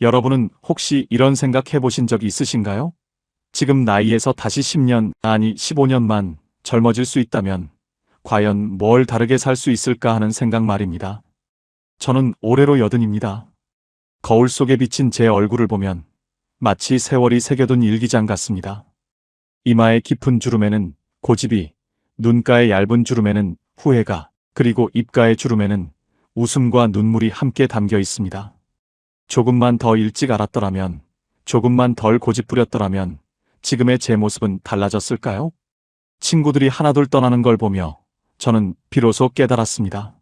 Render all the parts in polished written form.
여러분은 혹시 이런 생각 해보신 적 있으신가요? 지금 나이에서 다시 10년, 아니 15년만 젊어질 수 있다면 과연 뭘 다르게 살 수 있을까 하는 생각 말입니다. 저는 올해로 80입니다. 거울 속에 비친 제 얼굴을 보면 마치 세월이 새겨둔 일기장 같습니다. 이마의 깊은 주름에는 고집이, 눈가의 얇은 주름에는 후회가, 그리고 입가의 주름에는 웃음과 눈물이 함께 담겨 있습니다. 조금만 더 일찍 알았더라면, 조금만 덜 고집부렸더라면 지금의 제 모습은 달라졌을까요? 친구들이 하나둘 떠나는 걸 보며 저는 비로소 깨달았습니다.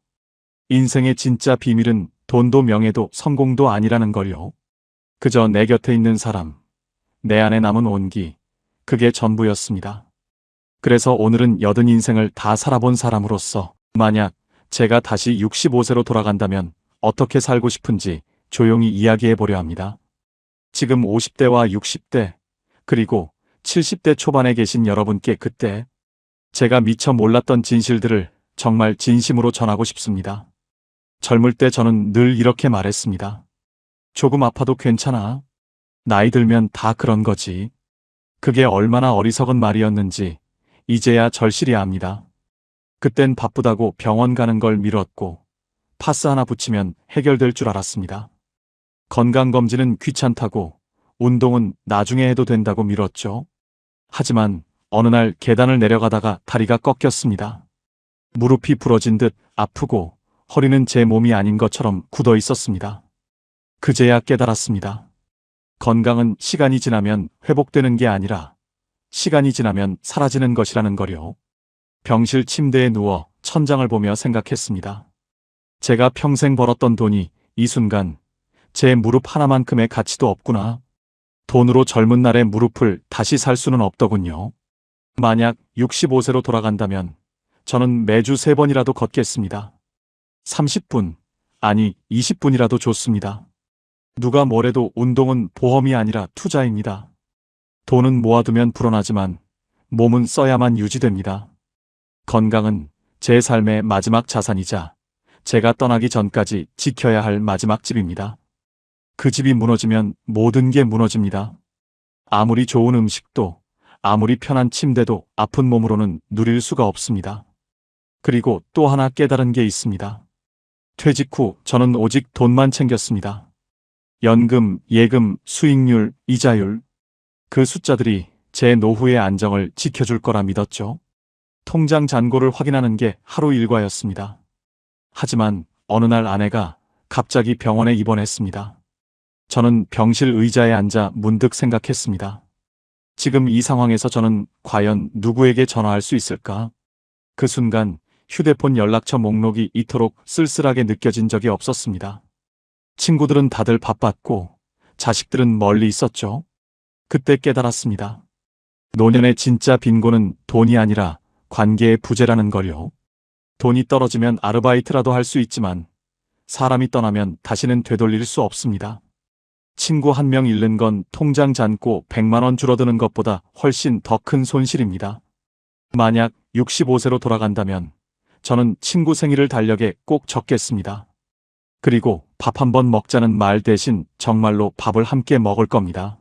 인생의 진짜 비밀은 돈도 명예도 성공도 아니라는 걸요. 그저 내 곁에 있는 사람, 내 안에 남은 온기, 그게 전부였습니다. 그래서 오늘은 80인생을 다 살아본 사람으로서 만약 제가 다시 65세로 돌아간다면 어떻게 살고 싶은지 조용히 이야기해 보려 합니다. 지금 50대와 60대, 그리고 70대 초반에 계신 여러분께 그때 제가 미처 몰랐던 진실들을 정말 진심으로 전하고 싶습니다. 젊을 때 저는 늘 이렇게 말했습니다. 조금 아파도 괜찮아. 나이 들면 다 그런 거지. 그게 얼마나 어리석은 말이었는지 이제야 절실히 압니다. 그땐 바쁘다고 병원 가는 걸 미뤘고 파스 하나 붙이면 해결될 줄 알았습니다. 건강검진은 귀찮다고 운동은 나중에 해도 된다고 미뤘죠. 하지만 어느 날 계단을 내려가다가 다리가 꺾였습니다. 무릎이 부러진 듯 아프고 허리는 제 몸이 아닌 것처럼 굳어 있었습니다. 그제야 깨달았습니다. 건강은 시간이 지나면 회복되는 게 아니라 시간이 지나면 사라지는 것이라는 거요. 병실 침대에 누워 천장을 보며 생각했습니다. 제가 평생 벌었던 돈이 이 순간 제 무릎 하나만큼의 가치도 없구나. 돈으로 젊은 날의 무릎을 다시 살 수는 없더군요. 만약 65세로 돌아간다면 저는 매주 3번이라도 걷겠습니다. 30분, 아니 20분이라도 좋습니다. 누가 뭐래도 운동은 보험이 아니라 투자입니다. 돈은 모아두면 불어나지만 몸은 써야만 유지됩니다. 건강은 제 삶의 마지막 자산이자 제가 떠나기 전까지 지켜야 할 마지막 집입니다. 그 집이 무너지면 모든 게 무너집니다. 아무리 좋은 음식도, 아무리 편한 침대도 아픈 몸으로는 누릴 수가 없습니다. 그리고 또 하나 깨달은 게 있습니다. 퇴직 후 저는 오직 돈만 챙겼습니다. 연금, 예금, 수익률, 이자율. 그 숫자들이 제 노후의 안정을 지켜줄 거라 믿었죠. 통장 잔고를 확인하는 게 하루 일과였습니다. 하지만 어느 날 아내가 갑자기 병원에 입원했습니다. 저는 병실 의자에 앉아 문득 생각했습니다. 지금 이 상황에서 저는 과연 누구에게 전화할 수 있을까? 그 순간 휴대폰 연락처 목록이 이토록 쓸쓸하게 느껴진 적이 없었습니다. 친구들은 다들 바빴고 자식들은 멀리 있었죠. 그때 깨달았습니다. 노년의 진짜 빈곤은 돈이 아니라 관계의 부재라는 걸요. 돈이 떨어지면 아르바이트라도 할 수 있지만 사람이 떠나면 다시는 되돌릴 수 없습니다. 친구 한 명 잃는 건 통장 잔고 100만 원 줄어드는 것보다 훨씬 더 큰 손실입니다. 만약 65세로 돌아간다면 저는 친구 생일을 달력에 꼭 적겠습니다. 그리고 밥 한 번 먹자는 말 대신 정말로 밥을 함께 먹을 겁니다.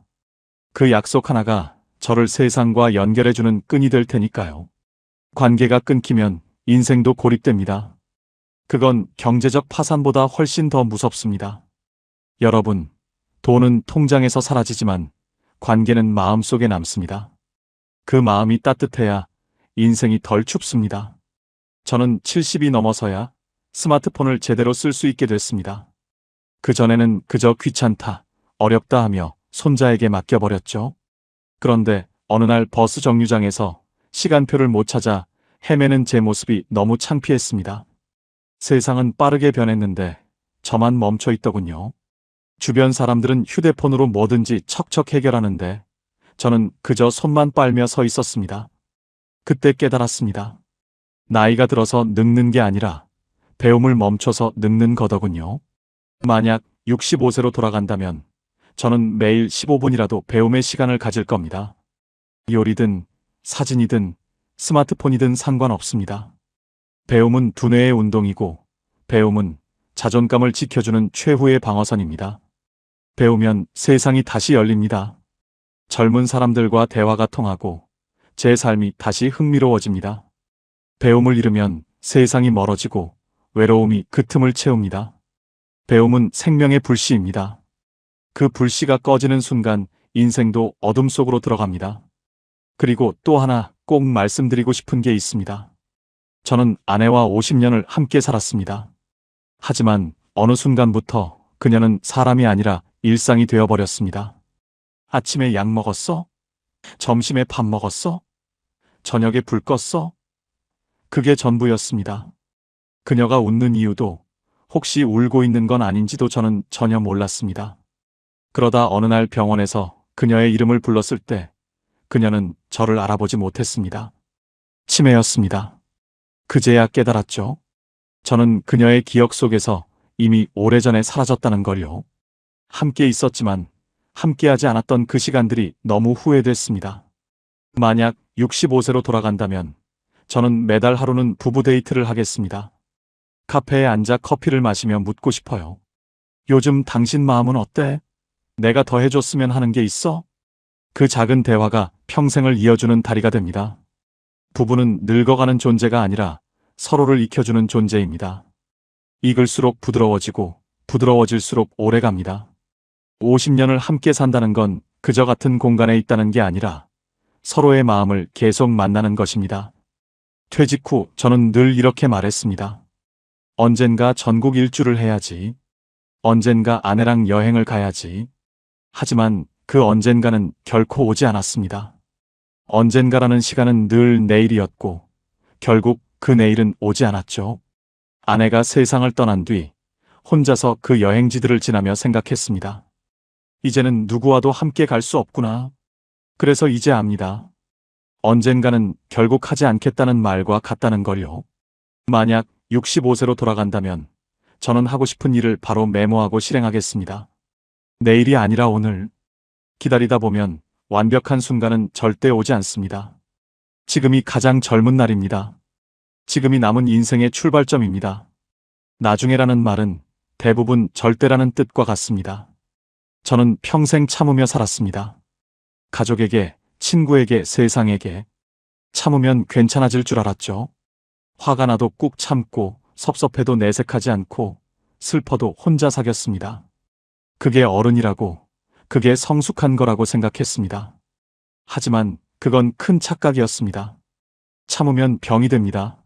그 약속 하나가 저를 세상과 연결해주는 끈이 될 테니까요. 관계가 끊기면 인생도 고립됩니다. 그건 경제적 파산보다 훨씬 더 무섭습니다. 여러분, 돈은 통장에서 사라지지만 관계는 마음속에 남습니다. 그 마음이 따뜻해야 인생이 덜 춥습니다. 저는 70이 넘어서야 스마트폰을 제대로 쓸 수 있게 됐습니다. 그전에는 그저 귀찮다, 어렵다 하며 손자에게 맡겨버렸죠. 그런데 어느 날 버스 정류장에서 시간표를 못 찾아 헤매는 제 모습이 너무 창피했습니다. 세상은 빠르게 변했는데 저만 멈춰 있더군요. 주변 사람들은 휴대폰으로 뭐든지 척척 해결하는데 저는 그저 손만 빨며 서 있었습니다. 그때 깨달았습니다. 나이가 들어서 늙는 게 아니라 배움을 멈춰서 늙는 거더군요. 만약 65세로 돌아간다면 저는 매일 15분이라도 배움의 시간을 가질 겁니다. 요리든 사진이든 스마트폰이든 상관없습니다. 배움은 두뇌의 운동이고 배움은 자존감을 지켜주는 최후의 방어선입니다. 배우면 세상이 다시 열립니다. 젊은 사람들과 대화가 통하고 제 삶이 다시 흥미로워집니다. 배움을 잃으면 세상이 멀어지고 외로움이 그 틈을 채웁니다. 배움은 생명의 불씨입니다. 그 불씨가 꺼지는 순간 인생도 어둠 속으로 들어갑니다. 그리고 또 하나 꼭 말씀드리고 싶은 게 있습니다. 저는 아내와 50년을 함께 살았습니다. 하지만 어느 순간부터 그녀는 사람이 아니라 일상이 되어버렸습니다. 아침에 약 먹었어? 점심에 밥 먹었어? 저녁에 불 껐어? 그게 전부였습니다. 그녀가 웃는 이유도 혹시 울고 있는 건 아닌지도 저는 전혀 몰랐습니다. 그러다 어느 날 병원에서 그녀의 이름을 불렀을 때 그녀는 저를 알아보지 못했습니다. 치매였습니다. 그제야 깨달았죠. 저는 그녀의 기억 속에서 이미 오래전에 사라졌다는 걸요. 함께 있었지만 함께하지 않았던 그 시간들이 너무 후회됐습니다. 만약 65세로 돌아간다면 저는 매달 하루는 부부 데이트를 하겠습니다. 카페에 앉아 커피를 마시며 묻고 싶어요. 요즘 당신 마음은 어때? 내가 더 해줬으면 하는 게 있어? 그 작은 대화가 평생을 이어주는 다리가 됩니다. 부부는 늙어가는 존재가 아니라 서로를 익혀주는 존재입니다. 익을수록 부드러워지고 부드러워질수록 오래갑니다. 50년을 함께 산다는 건 그저 같은 공간에 있다는 게 아니라 서로의 마음을 계속 만나는 것입니다. 퇴직 후 저는 늘 이렇게 말했습니다. 언젠가 전국 일주를 해야지. 언젠가 아내랑 여행을 가야지. 하지만 그 언젠가는 결코 오지 않았습니다. 언젠가라는 시간은 늘 내일이었고 결국 그 내일은 오지 않았죠. 아내가 세상을 떠난 뒤 혼자서 그 여행지들을 지나며 생각했습니다. 이제는 누구와도 함께 갈 수 없구나. 그래서 이제 압니다. 언젠가는 결국 하지 않겠다는 말과 같다는 걸요. 만약 65세로 돌아간다면 저는 하고 싶은 일을 바로 메모하고 실행하겠습니다. 내일이 아니라 오늘. 기다리다 보면 완벽한 순간은 절대 오지 않습니다. 지금이 가장 젊은 날입니다. 지금이 남은 인생의 출발점입니다. 나중에라는 말은 대부분 절대라는 뜻과 같습니다. 저는 평생 참으며 살았습니다. 가족에게, 친구에게, 세상에게. 참으면 괜찮아질 줄 알았죠. 화가 나도 꾹 참고 섭섭해도 내색하지 않고 슬퍼도 혼자 사귀었습니다. 그게 어른이라고, 그게 성숙한 거라고 생각했습니다. 하지만 그건 큰 착각이었습니다. 참으면 병이 됩니다.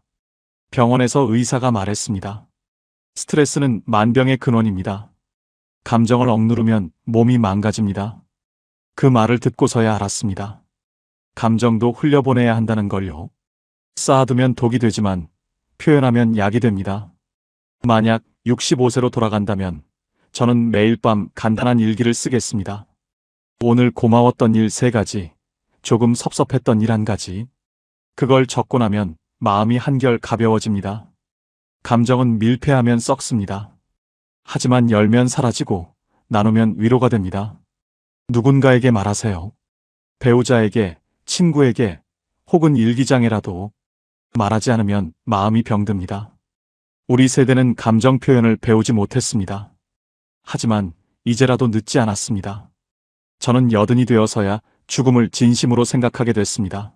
병원에서 의사가 말했습니다. 스트레스는 만병의 근원입니다. 감정을 억누르면 몸이 망가집니다. 그 말을 듣고서야 알았습니다. 감정도 흘려보내야 한다는 걸요. 쌓아두면 독이 되지만 표현하면 약이 됩니다. 만약 65세로 돌아간다면 저는 매일 밤 간단한 일기를 쓰겠습니다. 오늘 고마웠던 일 3가지, 조금 섭섭했던 일 1가지. 그걸 적고 나면 마음이 한결 가벼워집니다. 감정은 밀폐하면 썩습니다. 하지만 열면 사라지고 나누면 위로가 됩니다. 누군가에게 말하세요. 배우자에게, 친구에게, 혹은 일기장에라도. 말하지 않으면 마음이 병듭니다. 우리 세대는 감정 표현을 배우지 못했습니다. 하지만 이제라도 늦지 않았습니다. 저는 80이 되어서야 죽음을 진심으로 생각하게 됐습니다.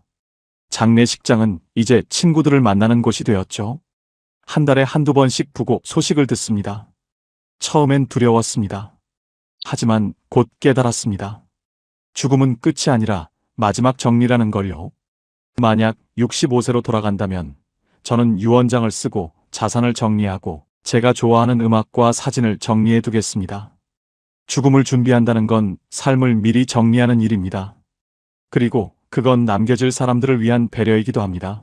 장례식장은 이제 친구들을 만나는 곳이 되었죠. 한 달에 한두 번씩 보고 소식을 듣습니다. 처음엔 두려웠습니다. 하지만 곧 깨달았습니다. 죽음은 끝이 아니라 마지막 정리라는 걸요. 만약 65세로 돌아간다면 저는 유언장을 쓰고 자산을 정리하고 제가 좋아하는 음악과 사진을 정리해 두겠습니다. 죽음을 준비한다는 건 삶을 미리 정리하는 일입니다. 그리고 그건 남겨질 사람들을 위한 배려이기도 합니다.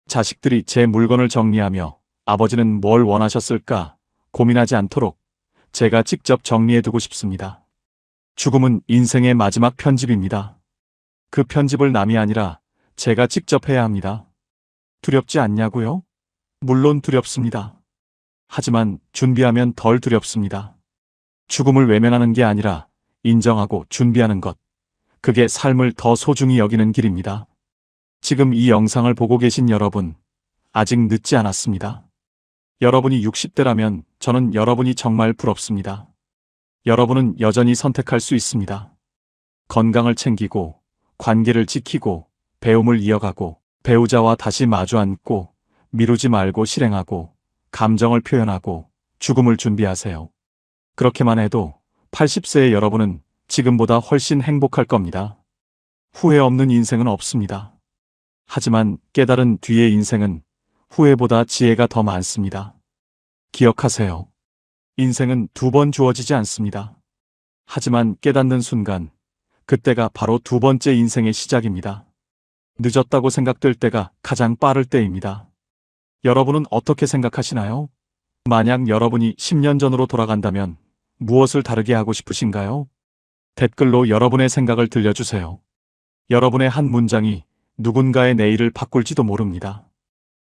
자식들이 제 물건을 정리하며 아버지는 뭘 원하셨을까 고민하지 않도록 제가 직접 정리해 두고 싶습니다. 죽음은 인생의 마지막 편집입니다. 그 편집을 남이 아니라 제가 직접 해야 합니다. 두렵지 않냐고요? 물론 두렵습니다. 하지만 준비하면 덜 두렵습니다. 죽음을 외면하는 게 아니라 인정하고 준비하는 것. 그게 삶을 더 소중히 여기는 길입니다. 지금 이 영상을 보고 계신 여러분, 아직 늦지 않았습니다. 여러분이 60대라면 저는 여러분이 정말 부럽습니다. 여러분은 여전히 선택할 수 있습니다. 건강을 챙기고, 관계를 지키고, 배움을 이어가고, 배우자와 다시 마주 앉고, 미루지 말고 실행하고, 감정을 표현하고, 죽음을 준비하세요. 그렇게만 해도 80세의 여러분은 지금보다 훨씬 행복할 겁니다. 후회 없는 인생은 없습니다. 하지만 깨달은 뒤의 인생은 후회보다 지혜가 더 많습니다. 기억하세요. 인생은 두 번 주어지지 않습니다. 하지만 깨닫는 순간, 그때가 바로 두 번째 인생의 시작입니다. 늦었다고 생각될 때가 가장 빠를 때입니다. 여러분은 어떻게 생각하시나요? 만약 여러분이 10년 전으로 돌아간다면 무엇을 다르게 하고 싶으신가요? 댓글로 여러분의 생각을 들려주세요. 여러분의 한 문장이 누군가의 내일을 바꿀지도 모릅니다.